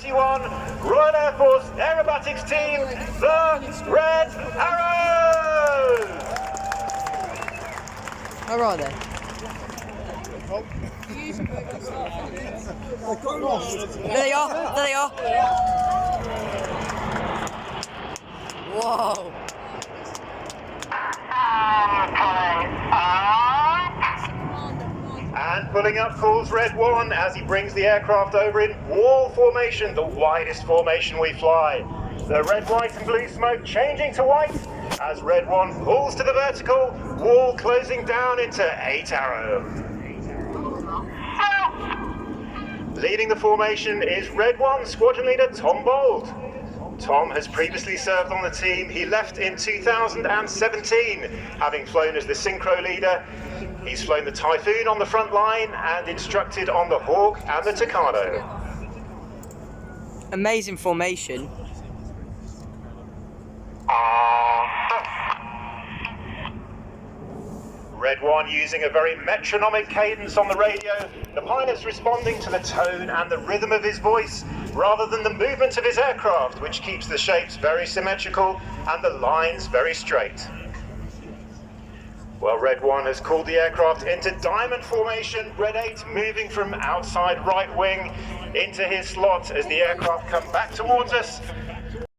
21, Royal Air Force Aerobatics Team, the Red Arrows! Where are they? There they are! There they are! Whoa! And pulling up calls Red 1 as he brings the aircraft over in wall formation, the widest formation we fly. The red, white and blue smoke changing to white as Red 1 pulls to the vertical, wall closing down into 8 Arrow. Leading the formation is Red 1 Squadron Leader Tom Bold. Tom has previously served on the team. He left in 2017, having flown as the Synchro Leader. He's flown the Typhoon on the front line and instructed on the Hawk and the Tucano. Amazing formation. Red 1 using a very metronomic cadence on the radio, the pilot's responding to the tone and the rhythm of his voice rather than the movement of his aircraft, which keeps the shapes very symmetrical and the lines very straight. Well, Red 1 has called the aircraft into diamond formation, Red 8 moving from outside right wing into his slot as the aircraft come back towards us.